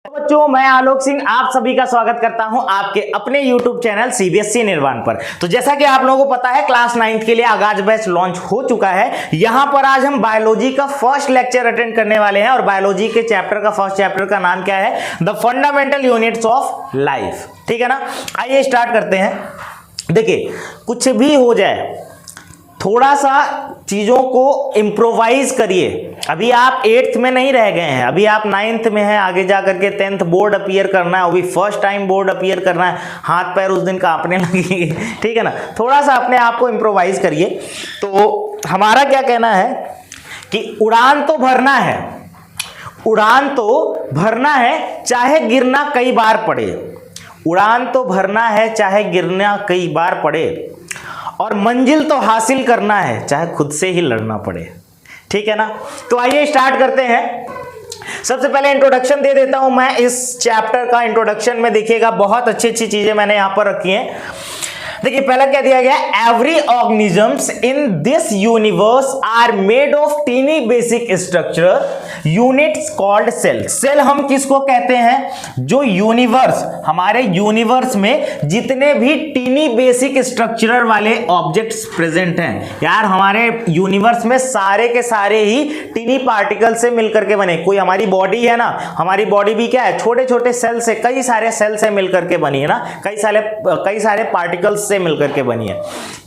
बच्चों, मैं आलोक सिंह आप सभी का स्वागत करता हूं आपके अपने YouTube चैनल सीबीएसई निर्वाण पर। तो जैसा कि आप लोगों को पता है, क्लास 9th के लिए आगाज बैच लॉन्च हो चुका है। यहां पर आज हम बायोलॉजी का फर्स्ट लेक्चर अटेंड करने वाले हैं और बायोलॉजी के चैप्टर का फर्स्ट चैप्टर का नाम क्या है? The fundamental units of life. ठीक है ना, आइए स्टार्ट करते हैं। देखिए, कुछ भी हो जाए, थोड़ा सा चीजों को इम्प्रोवाइज करिए। अभी आप 8th में नहीं रह गए हैं, अभी आप 9th में हैं। आगे जाकर के 10th बोर्ड अपीयर करना है, अभी फर्स्ट टाइम बोर्ड अपीयर करना है, हाथ पैर उस दिन कांपने लगेंगे। ठीक है ना, थोड़ा सा अपने आप को इम्प्रोवाइज करिए। तो हमारा क्या कहना है कि उड़ान तो भरना है, उड़ान तो भरना है, चाहे गिरना कई बार पड़े। उड़ान तो भरना है, चाहे गिरना कई बार पड़े, और मंजिल तो हासिल करना है, चाहे खुद से ही लड़ना पड़े। ठीक है ना, तो आइए स्टार्ट करते हैं। सबसे पहले इंट्रोडक्शन दे देता हूं मैं इस चैप्टर का। इंट्रोडक्शन में देखिएगा, बहुत अच्छी अच्छी चीजें मैंने यहां पर रखी हैं। देखिए, पहला क्या दिया गया? Every organisms in this universe are made of tiny basic structure units called cell. Cell हम किसको कहते हैं? जो यूनिवर्स, हमारे यूनिवर्स में जितने भी टीनी बेसिक स्ट्रक्चरर वाले ऑब्जेक्ट्स प्रेजेंट हैं। यार, हमारे यूनिवर्स में सारे के सारे ही टीनी पार्टिकल से मिलकर के बने। कोई हमारी बॉडी है ना, हमारी बॉडी भी क्या है? छोटे छोटे सेल से, कई सारे सेल से मिलकर के बनी है ना, कई सारे पार्टिकल्स से मिलकर के बनी है।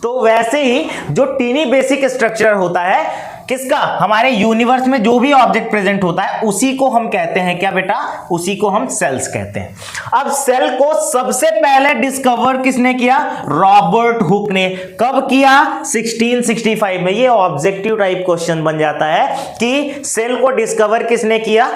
तो वैसे ही जो टीनी बेसिक स्ट्रक्चर होता है किसका? हमारे यूनिवर्स में जो भी ऑब्जेक्ट प्रेजेंट होता है उसी को हम कहते हैं क्या बेटा? उसी को हम सेल्स कहते हैं। अब सेल को सबसे पहले डिस्कवर किसने किया? रॉबर्ट हुक ने। कब किया? 1665 में। ये ऑब्जेक्टिव टाइप क्वेश्चन बन जाता है कि सेल को डिस्कवर किसने किया?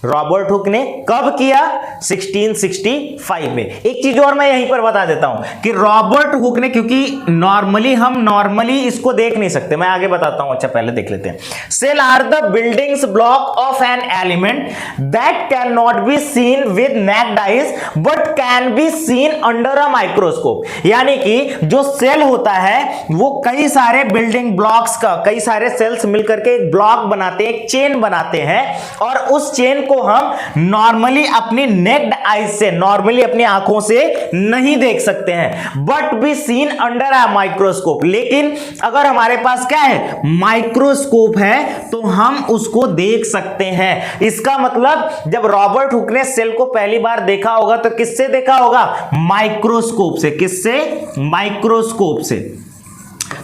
रॉबर्ट हुक ने। कब किया? 1665 में। एक चीज और मैं यहीं पर बता देता हूं कि रॉबर्ट हुक ने, क्योंकि नॉर्मली इसको देख नहीं सकते, मैं आगे बताता हूं। अच्छा, पहले देख लेते हैं। Cell are the buildings block of an element that can not be seen with naked eyes but can be seen under a microscope. यानी कि जो सेल होता है वो कई सारे बिल्डिंग ब्लॉक्स का, कई सारे सेल्स मिलकर के एक ब्लॉक बनाते हैं, एक चेन बनाते हैं, और उस चेन को हम नॉर्मली अपनी नेक्ड आईज से, नॉर्मली अपनी आंखों से नहीं देख सकते हैं, but B seen under a microscope. लेकिन अगर हमारे पास क्या है? माइक्रोस्कोप है, तो हम उसको देख सकते हैं। इसका मतलब जब रॉबर्ट हुक ने सेल को पहली बार देखा होगा तो किससे देखा होगा? माइक्रोस्कोप से। किससे? माइक्रोस्कोप से।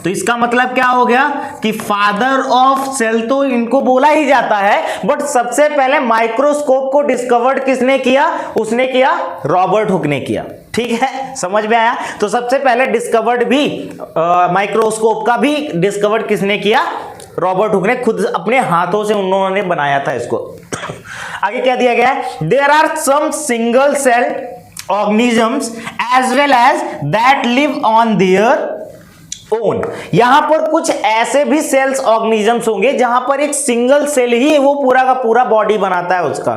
तो इसका मतलब क्या हो गया कि फादर ऑफ सेल तो इनको बोला ही जाता है, बट सबसे पहले माइक्रोस्कोप को डिस्कवर्ड किसने किया? उसने किया, रॉबर्ट हुक ने किया। ठीक है, समझ में आया? तो सबसे पहले डिस्कवर्ड भी माइक्रोस्कोप का भी डिस्कवर्ड किसने किया? रॉबर्ट हुक ने। खुद अपने हाथों से उन्होंने बनाया था इसको। आगे क्या दिया गया है? There are some single cell organisms as well as that live on their own. यहां पर कुछ ऐसे भी सेल्स ऑर्गेनिजम्स होंगे जहां पर एक सिंगल सेल ही वो पूरा का पूरा बॉडी बनाता है उसका,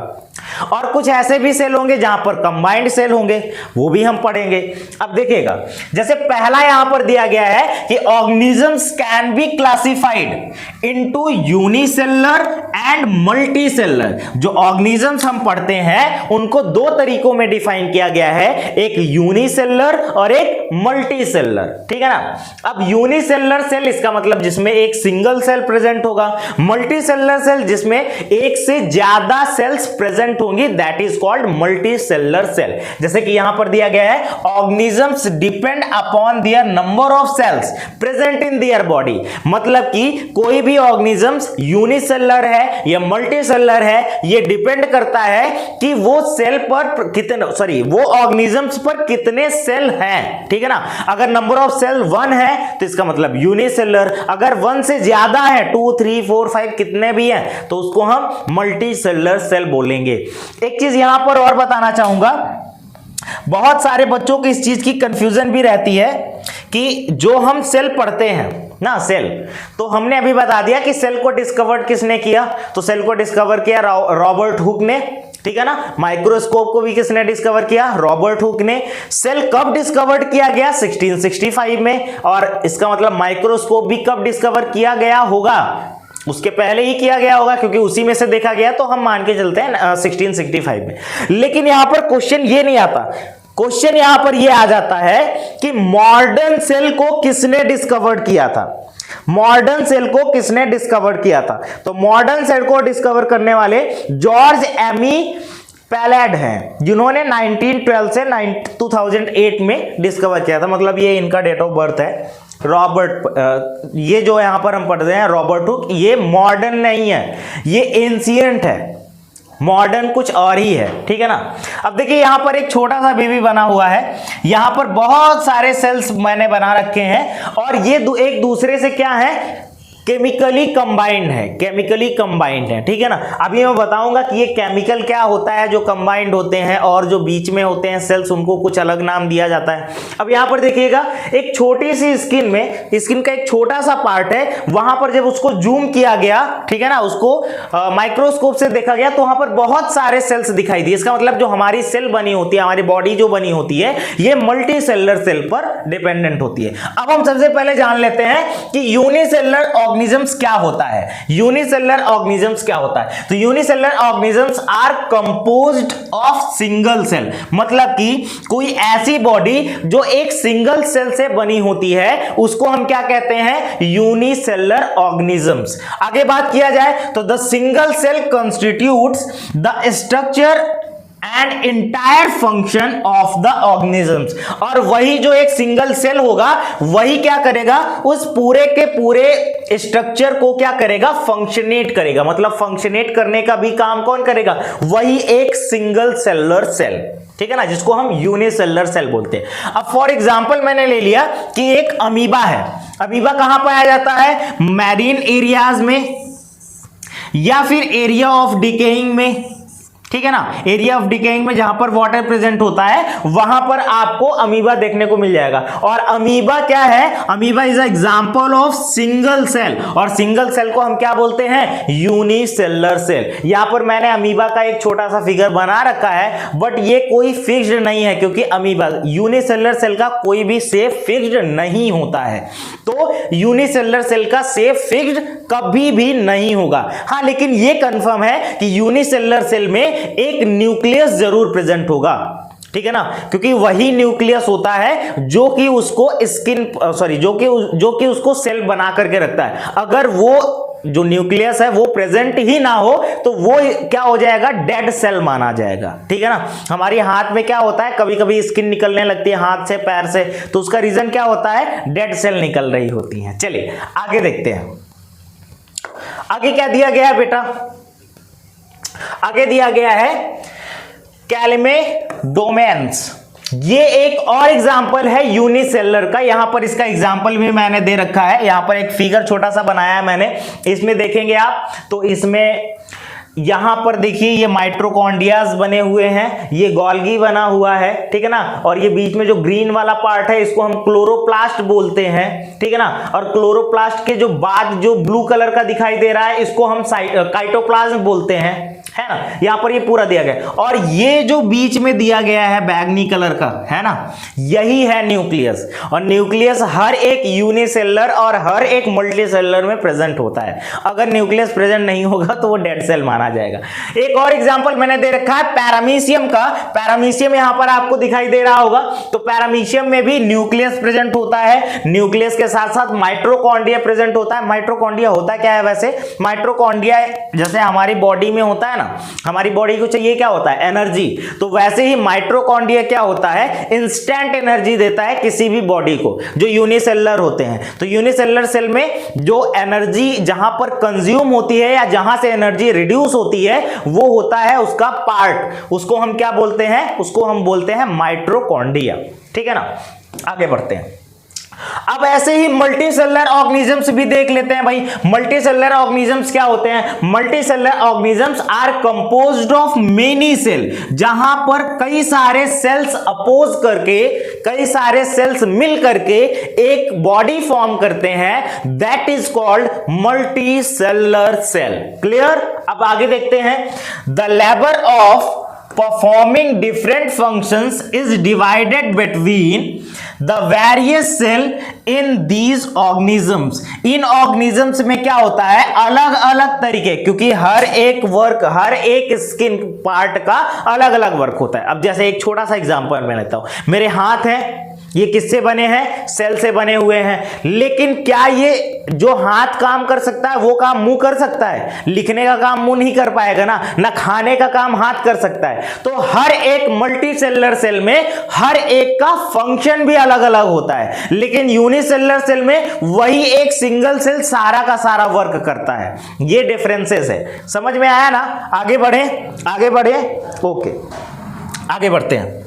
और कुछ ऐसे भी सेल होंगे जहां पर कंबाइंड सेल होंगे, वो भी हम पढ़ेंगे। अब देखिएगा, जैसे पहला यहां पर दिया गया है कि organisms can be classified into unicellular and multicellular. जो ऑर्गेनिजम्स हम पढ़ते हैं उनको दो तरीकों में डिफाइन किया गया है, एक यूनिसेलुलर और एक मल्टीसेलुलर। ठीक है ना। अब यूनिसेलुलर सेल, इसका मतलब जिसमें एक सिंगल सेल प्रेजेंट होगा। मल्टीसेलुलर सेल, जिसमें एक से ज्यादा सेल्स प्रेजेंट होंगी, that is called multicellular cell. जैसे कि यहां पर दिया गया है, organisms depend upon their number of cells present in their body. मतलब कि कोई भी ऑर्गेनिजम्स यूनिसेलुलर है या मल्टीसेलुलर है, ये डिपेंड करता है कि वो सेल पर कितने, वो ऑर्गेनिजम्स पर कितने सेल हैं। ठीक है ना। अगर नंबर ऑफ सेल 1 है तो इसका मतलब यूनिसेलुलर। अगर 1 से ज्यादा है, 2 3 4 5 कितने भी हैं, तो उसको हम मल्टीसेलुलर सेल बोलेंगे। एक चीज यहां पर और बताना चाहूंगा, बहुत सारे बच्चों को इस चीज की कंफ्यूजन भी रहती है कि जो हम सेल पढ़ते हैं ना, सेल, तो हमने अभी बता दिया कि सेल को डिस्कवर्ड किसने किया? तो सेल को डिस्कवर किया रॉबर्ट हुक ने। ठीक है ना। माइक्रोस्कोप को भी किसने डिस्कवर किया? रॉबर्ट हुक ने। सेल कब डिस्कवर्ड किया गया? 1665 में। और इसका मतलब माइक्रोस्कोप भी कब डिस्कवर किया गया होगा? उसके पहले ही किया गया होगा क्योंकि उसी में से देखा गया, तो हम मान के चलते हैं 1665 में। लेकिन यहां पर क्वेश्चन ये नहीं आता, क्वेश्चन यहां पर ये आ जाता है कि मॉडर्न सेल को किसने डिस्कवर किया था, मॉडर्न सेल को किसने डिस्कवर किया था। तो मॉडर्न सेल को डिस्कवर करने वाले जॉर्ज एमी पैलेड हैं, जिन्होंने 1912 से 2008 में डिस्कवर किया था। मतलब ये इनका डेट ऑफ बर्थ है। रॉबर्ट, ये जो यहां पर हम पढ़ रहे हैं रॉबर्ट हुक, ये मॉडर्न नहीं है, ये एंशिएंट है, मॉडर्न कुछ और ही है, ठीक है ना। अब देखिए यहां पर एक छोटा सा बेबी बना हुआ है, यहां पर बहुत सारे सेल्स मैंने बना रखे हैं और ये एक दूसरे से क्या है, केमिकली कंबाइंड है, केमिकली कंबाइंड है, ठीक है ना। अभी मैं बताऊंगा कि ये केमिकल क्या होता है जो कंबाइंड होते हैं और जो बीच में होते हैं सेल्स, उनको कुछ अलग नाम दिया जाता है। अब यहां पर देखिएगा एक छोटी सी स्किन में, स्किन का एक छोटा सा पार्ट है, वहां पर जब उसको जूम किया गया, ठीक है ना, उसको माइक्रोस्कोप से देखा गया तो वहां पर बहुत सारे सेल्स दिखाई दिए। इसका मतलब जो हमारी सेल बनी होती है, हमारी बॉडी जो बनी होती है, ये मल्टी सेलुलर सेल पर डिपेंडेंट होती है। अब हम सबसे पहले जान लेते हैं कि यूनिसेलुलर ऑर्गेनिजम्स क्या होता है। यूनिसेलुलर ऑर्गेनिजम्स क्या होता है, तो unicellular organisms are composed of single cell, मतलब कि कोई ऐसी बॉडी जो एक सिंगल सेल से बनी होती है उसको हम क्या कहते हैं, यूनिसेलुलर ऑर्गेनिजम्स। आगे बात किया जाए तो the single cell constitutes the structure and entire function of the organisms. और वही जो एक सिंगल सेल होगा वही क्या करेगा, उस पूरे के पूरे स्ट्रक्चर को क्या करेगा, फंक्शनेट करेगा। मतलब फंक्शनेट करने का भी काम कौन करेगा, वही एक सिंगल सेलुलर सेल, ठीक है ना, जिसको हम यूनिसेलुलर सेल बोलते हैं। अब फॉर एग्जांपल मैंने ले लिया कि एक अमीबा है। अमीबा कहां पाया जाता है, मैरीन एरियाज में या फिर एरिया ऑफ डिकेइंग में, ठीक है ना। एरिया ऑफ डिकेइंग में जहां पर वाटर प्रेजेंट होता है वहां पर आपको अमीबा देखने को मिल जाएगा। और अमीबा क्या है, amoeba is example of single cell, और सिंगल सेल को हम क्या बोलते हैं, यूनिसेलुलर सेल। यहां पर मैंने अमीबा का एक छोटा सा फिगर बना रखा है, बट ये कोई फिक्स्ड नहीं है क्योंकि अमीबा यूनिसेलुलर सेल का कोई भी शेप फिक्स्ड नहीं होता है। तो यूनिसेलुलर सेल का शेप फिक्स्ड कभी भी नहीं होगा। हाँ, लेकिन ये कंफर्म है कि यूनिसेलुलर सेल में एक न्यूक्लियस जरूर प्रेजेंट होगा, ठीक है ना, क्योंकि वही न्यूक्लियस होता है जो कि उसको जो कि उसको सेल बना करके रखता है। अगर वो जो न्यूक्लियस है वो प्रेजेंट ही ना हो तो वो क्या हो जाएगा, डेड सेल माना जाएगा, ठीक है ना। हमारे हाथ में क्या होता है, कभी कभी स्किन निकलने लगती है हाथ से, पैर से, तो उसका रीजन क्या होता है, डेड सेल निकल रही होती है। चलिए आगे देखते हैं, आगे क्या दिया गया है बेटा, आगे दिया गया है कैल्मेडोमेंस। ये एक और एग्जांपल है यूनिसेलुलर का। यहां पर इसका एग्जांपल भी मैंने दे रखा है, यहां पर एक फिगर छोटा सा बनाया है मैंने, इसमें देखेंगे आप तो इसमें यहां पर देखिए ये माइटोकॉन्ड्रियाज बने हुए हैं, ये गोल्गी बना हुआ है, ठीक है ना। और ये बीच में जो ग्रीन वाला पार्ट है इसको हम क्लोरोप्लास्ट बोलते हैं, ठीक है ना। और क्लोरोप्लास्ट के जो बाद जो ब्लू कलर का दिखाई दे रहा है इसको हम साइटोप्लाज्म बोलते हैं, है ना। यहां पर ये पूरा दिया गया और ये जो बीच में दिया गया है बैगनी कलर का, है ना, यही है न्यूक्लियस। और न्यूक्लियस हर एक यूनिसेलुलर और हर एक मल्टीसेलुलर में प्रेजेंट होता है। अगर न्यूक्लियस प्रेजेंट नहीं होगा तो वो डेड सेल माना जाएगा। एक और एग्जांपल मैंने दे रखा है पैरामीशियम का। पैरामीशियम यहां पर आपको दिखाई दे रहा होगा, तो पैरामीशियम में भी न्यूक्लियस प्रेजेंट होता है, न्यूक्लियस के साथ साथ माइटोकॉन्ड्रिया प्रेजेंट होता है। माइटोकॉन्ड्रिया होता क्या है वैसे, माइटोकॉन्ड्रिया जैसे हमारी बॉडी में होता है ना, हमारी बॉडी को चाहिए क्या होता है, एनर्जी, तो वैसे ही माइटोकॉन्ड्रिया क्या होता है, इंस्टेंट एनर्जी देता है किसी भी बॉडी को, जो यूनिसेलुलर होते हैं। तो यूनिसेलुलर सेल में जो एनर्जी जहां पर कंज्यूम होती है या जहां से एनर्जी रिड्यूस होती है वो होता है उसका पार्ट, उसको हम क्या बोलते हैं, उसको हम बोलते हैं माइटोकॉन्ड्रिया, ठीक है ना। आगे बढ़ते हैं, अब ऐसे ही मल्टीसेलुलर ऑर्गेनिजम्स भी देख लेते हैं भाई। मल्टीसेलुलर ऑर्गेनिजम्स क्या होते हैं, multicellular organisms are composed of many cell, जहां पर कई सारे सेल्स अपोज करके, कई सारे सेल्स मिल करके एक बॉडी फॉर्म करते हैं, that is called multicellular cell. Clear. अब आगे देखते हैं, the labour of performing different functions is divided between the various cell in these organisms. In organisms में क्या होता है, अलग अलग तरीके, क्योंकि हर एक वर्क, हर एक स्किन पार्ट का अलग अलग वर्क होता है. अब जैसे एक छोटा सा एग्जांपल मैं लेता हूं, मेरे हाथ है, ये किससे बने हैं, सेल से बने हुए हैं, लेकिन क्या ये जो हाथ काम कर सकता है वो काम मुंह कर सकता है? लिखने का काम मुंह नहीं कर पाएगा ना खाने का काम हाथ कर सकता है. तो हर एक मल्टी सेलुलर सेल में हर एक का फंक्शन भी अलग अलग होता है, लेकिन यूनिसेलुलर सेल में वही एक सिंगल सेल सारा का सारा वर्क करता है. ये डिफरेंसेस है. समझ में आया ना? आगे बढ़े, आगे बढ़े. ओके, आगे बढ़ते हैं.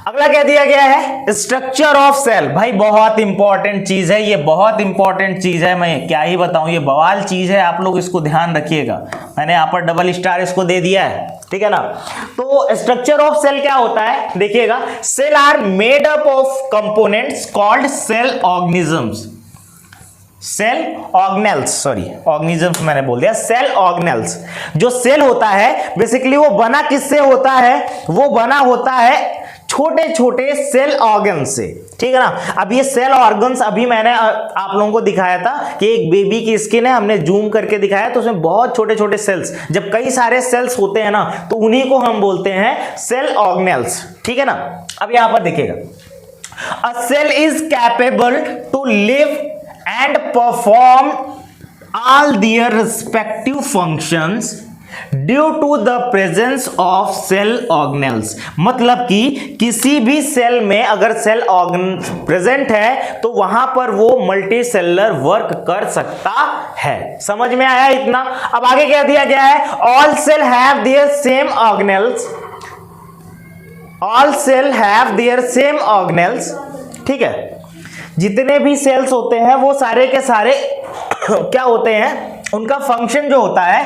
अगला क्या दिया गया है, स्ट्रक्चर ऑफ सेल. भाई बहुत इंपॉर्टेंट चीज है, ये बहुत इंपॉर्टेंट चीज है, मैं क्या ही बताऊं, ये बवाल चीज है, आप लोग इसको ध्यान रखिएगा. मैंने यहां पर डबल स्टार इसको दे दिया है, ठीक है ना. तो स्ट्रक्चर ऑफ सेल क्या होता है, देखिएगा. Cell are made up of components called cell organisms. Cell organelles, sorry organisms मैंने बोल दिया, सेल ऑर्गेनेल्स. जो सेल होता है बेसिकली वो बना किससे होता है, वो बना होता है छोटे छोटे सेल ऑर्गन से, ठीक है ना. अब ये सेल ऑर्गन्स अभी मैंने आप लोगों को दिखाया था कि एक बेबी की स्किन है, हमने जूम करके दिखाया, तो उसमें बहुत छोटे छोटे सेल्स, जब कई सारे सेल्स होते हैं ना तो उन्हीं को हम बोलते हैं सेल ऑर्गेनेल्स, ठीक है ना. अब यहां पर देखिएगा, a cell is capable to live and perform all their respective functions due to the presence of cell organelles. मतलब कि किसी भी सेल में अगर सेल ऑर्गन प्रेजेंट है तो वहां पर वो मल्टी सेलुलर वर्क कर सकता है. समझ में आया इतना? अब आगे क्या दिया गया है, all cell have their same organelles. all cell have their same organelles, ठीक है. जितने भी सेल्स होते हैं वो सारे के सारे क्या होते हैं, उनका फंक्शन जो होता है,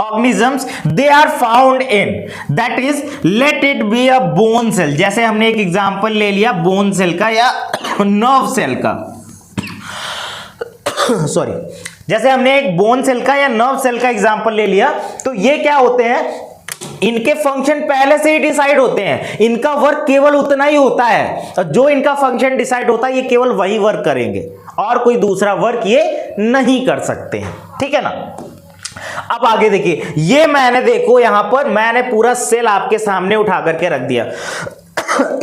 organisms they are found in, that is let it be a bone cell. जैसे हमने एक एग्जांपल ले लिया बोन सेल का या नर्व सेल का, सॉरी, जैसे हमने एक बोन सेल का या नर्व सेल का एग्जांपल ले लिया, तो ये क्या होते हैं, इनके फंक्शन पहले से ही डिसाइड होते हैं. इनका वर्क केवल उतना ही होता है, जो इनका फंक्शन डिसाइड होता है ये केवल वही वर्क करेंगे और कोई दूसरा वर्क ये नहीं कर सकते हैं, ठीक है ना. अब आगे देखिए, ये मैंने देखो यहां पर मैंने पूरा सेल आपके सामने उठा करके रख दिया.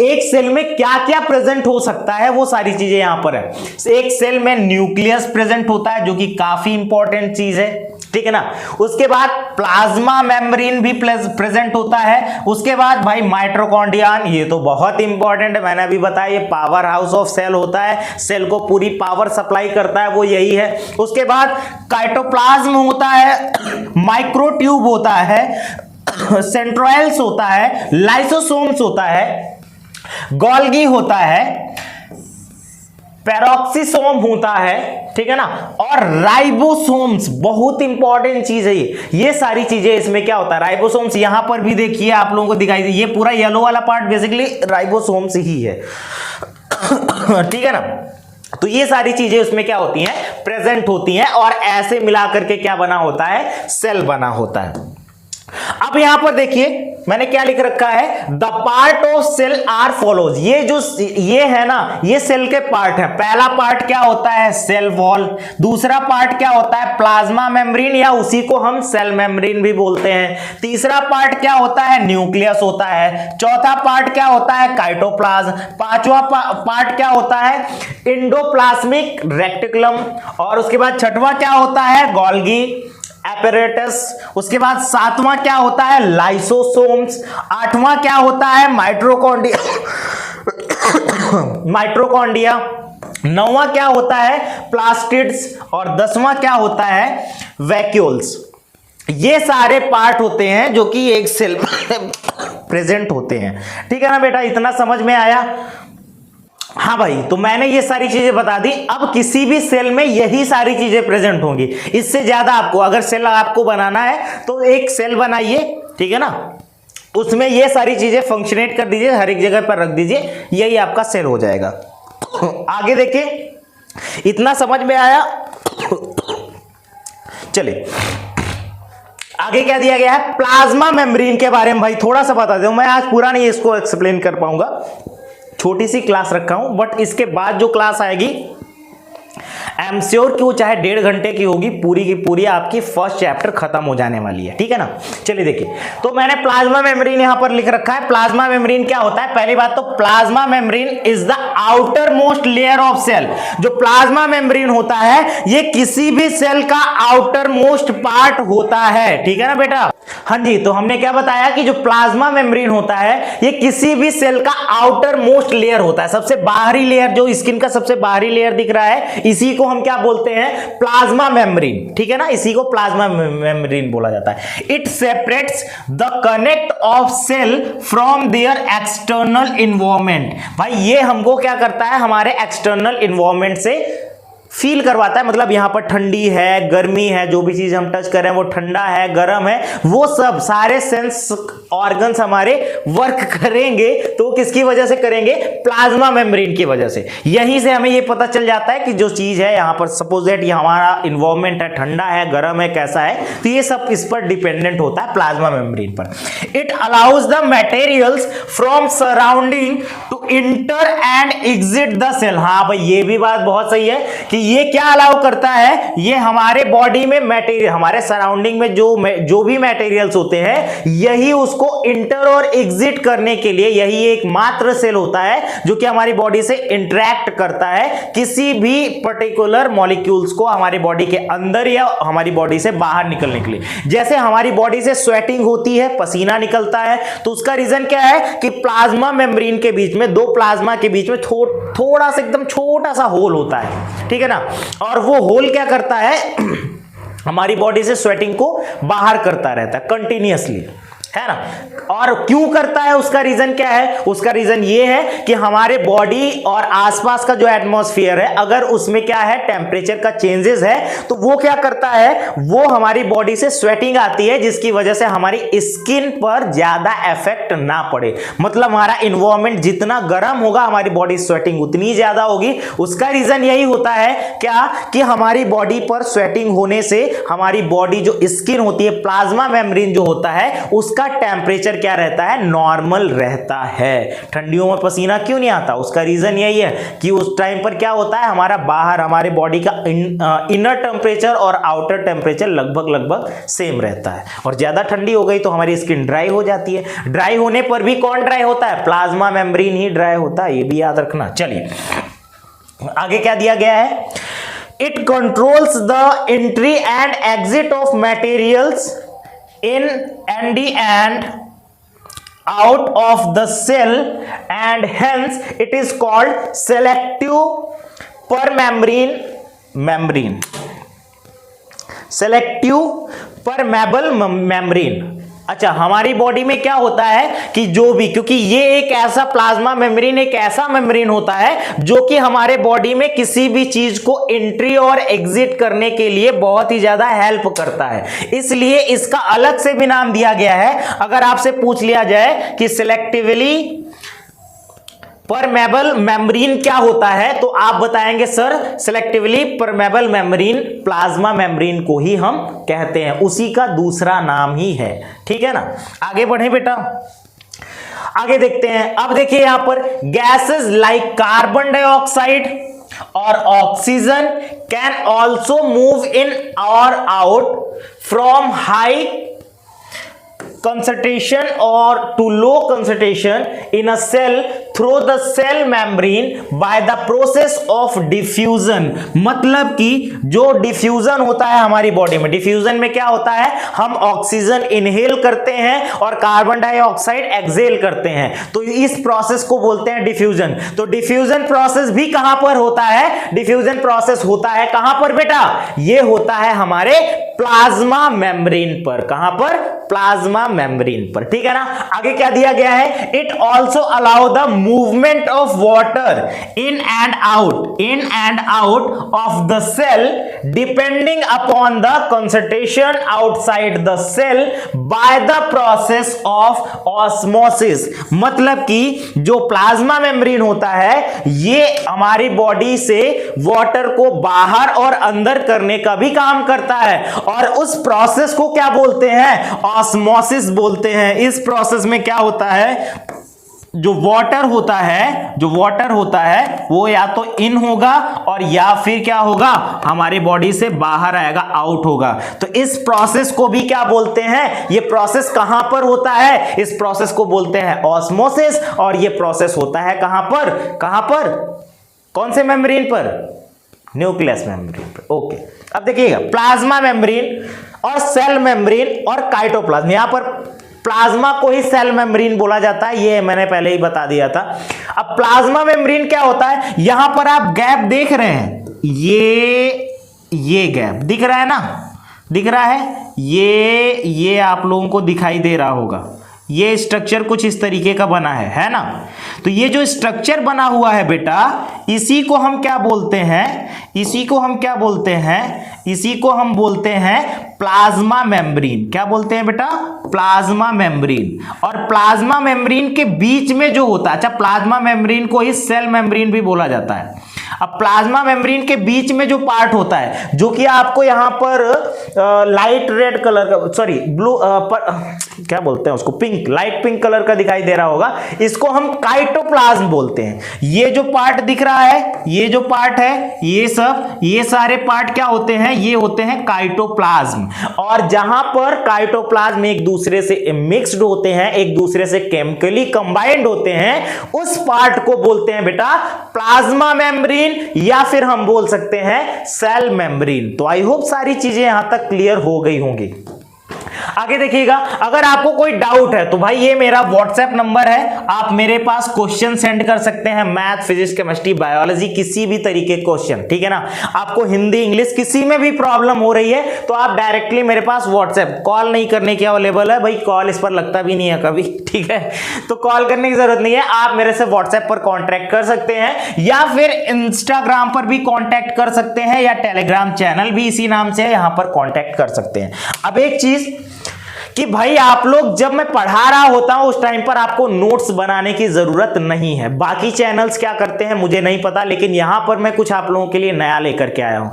एक सेल में क्या क्या प्रेजेंट हो सकता है वो सारी चीजें यहां पर है. एक सेल में न्यूक्लियस प्रेजेंट होता है जो कि काफी इंपॉर्टेंट चीज है, ठीक है ना. उसके बाद प्लाज्मा मेम्ब्रेन भी प्रेजेंट होता है. उसके बाद भाई माइटोकॉन्ड्रियन, ये तो बहुत इंपॉर्टेंट है, मैंने अभी बताया, ये पावर हाउस ऑफ सेल होता है, सेल को पूरी पावर सप्लाई करता है, वो यही है. उसके बाद साइटोप्लाज्म होता है, माइक्रोट्यूब होता है, सेंट्रोइल्स होता है, लाइसोसोम्स होता है, गोल्गी होता है, पेरोक्सिसोम होता है, ठीक है ना, और राइबोसोम्स. बहुत इंपॉर्टेंट चीज है ये सारी चीजें इसमें क्या होता है, राइबोसोम्स. यहां पर भी देखिए आप लोगों को दिखाई दे, ये पूरा येलो वाला पार्ट बेसिकली राइबोसोम्स ही है, ठीक है ना. तो ये सारी चीजें उसमें क्या होती हैं, प्रेजेंट होती हैं, और ऐसे मिलाकर के क्या बना होता है, सेल बना होता है. अब यहां पर देखिए मैंने क्या लिख रखा है, the part of cell are follows. ये जो ये है ना, ये सेल के पार्ट है. पहला पार्ट क्या होता है, सेल वॉल. दूसरा पार्ट क्या होता है, प्लाज्मा मेम्ब्रेन, या उसी को हम सेल मेम्ब्रेन भी बोलते हैं. तीसरा पार्ट क्या होता है, न्यूक्लियस होता है. चौथा पार्ट क्या होता है, साइटोप्लाज्म. पांचवा पार्ट क्या होता है, एंडोप्लाज्मिक रेटिकुलम. और उसके बाद छठवां क्या होता है, गोल्गी एपरेटस. उसके बाद सातवां क्या होता है, लाइसोसोम्स. आठवां क्या होता है, माइटोकॉन्ड्रिया. नौवां क्या होता है, प्लास्टिड्स. और 10वां क्या होता है, वैक्यूल्स. ये सारे पार्ट होते हैं जो कि एक सेल में प्रेजेंट होते हैं, ठीक है ना बेटा. इतना समझ में आया? हाँ भाई, तो मैंने ये सारी चीजें बता दी. अब किसी भी सेल में यही सारी चीजें प्रेजेंट होंगी. इससे ज्यादा आपको अगर सेल आपको बनाना है तो एक सेल बनाइए, ठीक है ना, उसमें ये सारी चीजें फंक्शनेट कर दीजिए, हर एक जगह पर रख दीजिए, यही आपका सेल हो जाएगा. आगे देखिए, इतना समझ में आया? चलिए आगे क्या दिया गया है, प्लाज्मा मेम्ब्रेन के बारे में भाई थोड़ा सा बता दूं, मैं आज पूरा नहीं इसको एक्सप्लेन कर पाऊंगा, छोटी सी क्लास रखा हूं, बट इसके बाद जो क्लास आएगी आई एम श्योर कि वो चाहे 1.5 घंटे की होगी, पूरी की पूरी आपकी फर्स्ट चैप्टर खत्म हो जाने वाली है, ठीक है ना। चलिए देखिए, तो मैंने प्लाज्मा मेम्ब्रेन यहां पर लिख रखा है। प्लाज्मा मेम्ब्रेन क्या होता है, पहली बात तो plasma membrane is the outer most layer of cell. जो प्लाज्मा मेम्ब्रेन होता है ये किसी भी सेल का आउटर मोस्ट पार्ट होता है, ठीक है ना बेटा। हाँ जी, तो हमने क्या बताया कि जो प्लाज्मा मेम्ब्रेन होता है ये किसी भी सेल का आउटर मोस्ट लेयर होता है, सबसे बाहरी लेयर, जो स्किन का सबसे बाहरी लेयर दिख रहा है इसी को हम क्या बोलते हैं, प्लाज्मा मेम्ब्रेन, ठीक है ना, इसी को प्लाज्मा मेम्ब्रेन बोला जाता है। It separates the connect of cell from their external environment. भाई ये हमको क्या करता है, हमारे एक्सटर्नल इन्वायरमेंट से फील करवाता है, मतलब यहां पर ठंडी है, गर्मी है, जो भी चीज हम टच कर रहे हैं वो ठंडा है, गर्म है, वो सब सारे सेंस ऑर्गन्स हमारे वर्क करेंगे, तो किसकी वजह से करेंगे, प्लाज्मा मेम्ब्रेन की वजह से। यहीं से हमें ये पता चल जाता है कि जो चीज है यहां पर सपोज दैट ये हमारा इन्वायरमेंट है, ठंडा है, गर्म है, कैसा है, तो ये सब इस पर डिपेंडेंट होता है प्लाज्मा मेम्ब्रेन पर। It allows the materials from surrounding to enter and exit the cell. हाँ भाई ये भी बात बहुत सही है कि ये क्या अलाउ करता है, ये हमारे बॉडी में मटेरियल, हमारे सराउंडिंग में जो भी मटेरियल्स होते हैं यही उसको इंटर और एग्जिट करने के लिए, यही एक मात्र सेल होता है जो कि हमारी बॉडी से इंटरेक्ट करता है किसी भी पर्टिकुलर मॉलिक्यूल्स को हमारी बॉडी के अंदर या हमारी बॉडी से बाहर निकलने के लिए। जैसे हमारी बॉडी से स्वेटिंग होती है, पसीना निकलता है, तो उसका रीजन क्या है कि प्लाज्मा मेम्ब्रेन के बीच में, दो प्लाज्मा के बीच में थोड़ा सा एकदम छोटा सा होल होता है, ठीक है ना, और वो होल क्या करता है हमारी बॉडी से स्वेटिंग को बाहर करता रहता है कंटिन्यूअसली, है ना। और क्यों करता है, उसका रीजन क्या है, उसका रीजन ये है कि हमारे बॉडी और आसपास का जो एटमॉस्फेयर है अगर उसमें क्या है टेम्परेचर का चेंजेस है तो वो क्या करता है, वो हमारी बॉडी से स्वेटिंग आती है जिसकी वजह से हमारी स्किन पर ज्यादा इफेक्ट ना पड़े। मतलब हमारा इन्वायरमेंट जितना गर्म होगा हमारी बॉडी स्वेटिंग उतनी ज्यादा होगी। उसका रीजन यही होता है क्या कि हमारी बॉडी पर स्वेटिंग होने से हमारी बॉडी जो स्किन होती है, प्लाज्मा मेम्ब्रेन जो होता है उसका टेम्परेचर क्या रहता है, नॉर्मल रहता है। ठंडियों में पसीना क्यों नहीं आता, उसका रीजन यही है कि उस टाइम पर क्या होता है, हमारा बाहर हमारे बॉडी का इनर टेम्परेचर और आउटर टेम्परेचर लगभग सेम रहता है। और ज्यादा ठंडी हो गई तो हमारी स्किन ड्राई हो जाती है। ड्राई होने पर भी कौन ड्राई होता है, प्लाज्मा मेम्ब्रेन ही ड्राई होता है, ये भी याद रखना। चलिए आगे क्या दिया गया है, it controls the entry and exit of materials in and out of the cell and hence it is called selective permeable membrane। अच्छा, हमारी बॉडी में क्या होता है कि जो भी, क्योंकि ये एक ऐसा प्लाज्मा मेम्ब्रेन एक ऐसा मेम्ब्रेन होता है जो कि हमारे बॉडी में किसी भी चीज को एंट्री और एग्जिट करने के लिए बहुत ही ज्यादा हेल्प करता है, इसलिए इसका अलग से भी नाम दिया गया है। अगर आपसे पूछ लिया जाए कि सिलेक्टिवली परमेबल मेम्ब्रेन क्या होता है तो आप बताएंगे sir selectively permeable membrane plasma membrane को ही हम कहते हैं, उसी का दूसरा नाम ही है, ठीक है ना। आगे बढ़े बेटा, आगे देखते हैं। अब देखिए यहां पर गैसेस लाइक कार्बन डाइऑक्साइड और oxygen can also move in और out from high concentration or to low concentration in a cell through the cell membrane by the process of diffusion। मतलब कि जो डिफ्यूजन होता है हमारी बॉडी में, diffusion में क्या होता है, हम ऑक्सीजन इनहेल करते हैं और कार्बन डाइऑक्साइड एक्सहेल करते हैं, तो इस प्रोसेस को बोलते हैं डिफ्यूजन। तो डिफ्यूजन प्रोसेस भी कहां पर होता है, डिफ्यूजन प्रोसेस होता है कहां पर बेटा, ये होता है हमारे प्लाज्मा मेम्ब्रेन पर। कहां पर, प्लाज्मा मेम्ब्रेन पर, ठीक है ना। आगे क्या दिया गया है, it also allow the movement of water in and out of the cell depending upon the concentration outside the cell by the process of osmosis. मतलब कि जो प्लाज्मा मेम्ब्रेन होता है ये हमारी बॉडी से वाटर को बाहर और अंदर करने का भी काम करता है, और उस प्रोसेस को क्या बोलते हैं? ऑस्मोसिस बोलते हैं। इस प्रोसेस में क्या होता है, जो वाटर होता है वो या तो इन होगा और या फिर क्या होगा, हमारी बॉडी से बाहर आएगा, आउट होगा। तो इस प्रोसेस को भी क्या बोलते हैं? ये प्रोसेस कहां पर होता है? इस प्रोसेस को बोलते हैं ऑस्मोसिस, और ये प्रोसेस होता है कहां पर? कौन से मेम्ब्रेन पर? न्यूक्लियस मेम्ब्रेन पर। ओके, अब देखिएगा, प्लाज्मा मेम्ब्रेन और सेल मेम्ब्रेन और काइटोप्लाज्म। यहां पर प्लाज्मा को ही सेल मेम्ब्रेन बोला जाता है, ये मैंने पहले ही बता दिया था। अब प्लाज्मा मेम्ब्रेन क्या होता है? यहां पर आप गैप देख रहे हैं, ये गैप दिख रहा है ना, दिख रहा है, ये आप लोगों को दिखाई दे रहा होगा। ये स्ट्रक्चर कुछ इस तरीके का बना है ना। तो ये जो स्ट्रक्चर बना हुआ है बेटा, इसी को हम क्या बोलते हैं? इसी को हम बोलते हैं प्लाज्मा मेम्ब्रेन। क्या बोलते हैं बेटा? Plasma membrane. और प्लाज्मा मेम्ब्रेन के बीच में जो होता है, अच्छा, प्लाज्मा मेम्ब्रेन को ही सेल मेम्ब्रेन भी बोला जाता है। अब प्लाज्मा मेम्ब्रेन के बीच में जो पार्ट होता है, जो कि आपको यहां पर लाइट रेड कलर का, सॉरी ब्लू, क्या बोलते हैं उसको, पिंक, लाइट पिंक कलर का दिखाई दे रहा होगा, इसको हम काइटोप्लाज्म बोलते हैं। ये जो पार्ट दिख रहा है, ये जो पार्ट है, ये सारे पार्ट क्या होते हैं? ये होते हैं काइटोप्लाज्म। और जहां पर काइटोप्लाज्म एक दूसरे से मिक्स्ड होते हैं, एक दूसरे से केमिकली कंबाइंड होते हैं, उस पार्ट को बोलते हैं बेटा प्लाज्मा मेम्ब्रेन, या फिर हम बोल सकते हैं सेल मेम्ब्रेन। तो आई होप सारी चीजें यहां तक क्लियर हो गई होंगी। आगे देखिएगा, अगर आपको कोई डाउट है तो भाई ये मेरा व्हाट्सएप नंबर है, आप मेरे पास क्वेश्चन सेंड कर सकते हैं, मैथ, फिजिक्स, केमिस्ट्री, बायोलॉजी, किसी भी तरीके के क्वेश्चन, ठीक है ना। आपको हिंदी, इंग्लिश, किसी में भी प्रॉब्लम हो रही है तो आप डायरेक्टली मेरे पास व्हाट्सएप, कॉल नहीं करने के अवेलेबल है भाई, कॉल इस पर लगता भी नहीं है कभी, ठीक है, तो कॉल करने की जरूरत नहीं है, आप मेरे से व्हाट्सएप पर कॉन्टैक्ट कर सकते हैं, या फिर इंस्टाग्राम पर भी कॉन्टैक्ट कर सकते हैं, या टेलीग्राम चैनल भी इसी नाम से है, यहां पर कॉन्टैक्ट कर सकते हैं। अब एक चीज कि भाई आप लोग, जब मैं पढ़ा रहा होता हूं उस टाइम पर आपको नोट्स बनाने की जरूरत नहीं है। बाकी चैनल्स क्या करते हैं मुझे नहीं पता, लेकिन यहां पर मैं कुछ आप लोगों के लिए नया लेकर के आया हूं।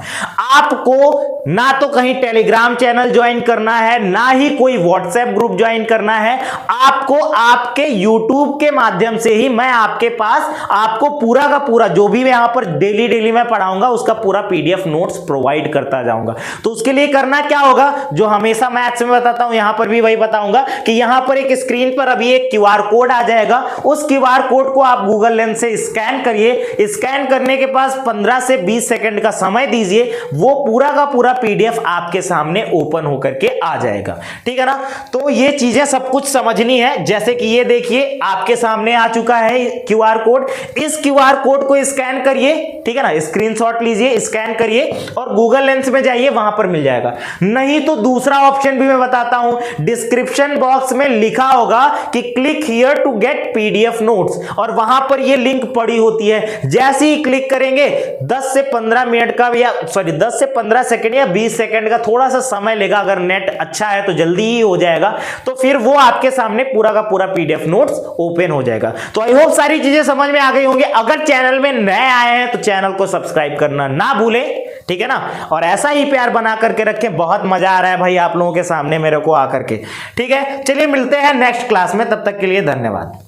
आपको ना तो कहीं टेलीग्राम चैनल ज्वाइन करना है, ना ही कोई व्हाट्सएप ग्रुप ज्वाइन करना है, आपको आपके यूट्यूब के माध्यम से ही मैं आपके पास आपको पूरा का पूरा जो भी यहां पर डेली मैं पढ़ाऊंगा उसका पूरा पीडीएफ नोट्स प्रोवाइड करता जाऊंगा। तो उसके लिए करना क्या होगा, जो हमेशा मैथ्स में बताता हूं यहां पर भी वही बताऊंगा कि यहां पर एक स्क्रीन पर अभी एक क्यूआर कोड आ जाएगा, उस क्यूआर कोड को आप गूगल लेंस से स्कैन करिए। स्कैन करने के पास 15 से 20 सेकंड का समय दीजिए, वो पूरा का पूरा पीडीएफ आपके सामने ओपन होकर के आ जाएगा, ठीक है ना। तो ये चीजें सब कुछ समझनी है। जैसे कि ये देखिए आपके सामने आ चुका है क्यूआर कोड, इस क्यूआर कोड को स्कैन करिए, ठीक है ना, स्क्रीनशॉट लीजिए, स्कैन करिए और गूगल लेंस में जाइए, वहां पर मिल जाएगा। नहीं तो दूसरा ऑप्शन भी मैं बताता हूं, डिस्क्रिप्शन बॉक्स में लिखा होगा कि click here to get PDF notes, और वहां पर ये लिंक पड़ी होती है। जैसे ही क्लिक करेंगे 10 से 15 मिनट का, या सॉरी 10 से 15 सेकंड या 20 सेकंड का थोड़ा सा समय लेगा, अगर नेट अच्छा है तो जल्दी ही हो जाएगा, तो फिर वो आपके सामने पूरा का पूरा पीडीएफ नोट्स ओपन हो जाएगा। तो आई होप सारी चीजें समझ में आ गई होंगी। अगर चैनल में नए आए हैं तो चैनल को सब्सक्राइब करना ना भूलें, ठीक है ना, और ऐसा ही प्यार बना करके रखें। बहुत मजा आ रहा है भाई आप लोगों के सामने मेरे को आकर के, ठीक है। चलिए मिलते हैं नेक्स्ट क्लास में, तब तक के लिए धन्यवाद।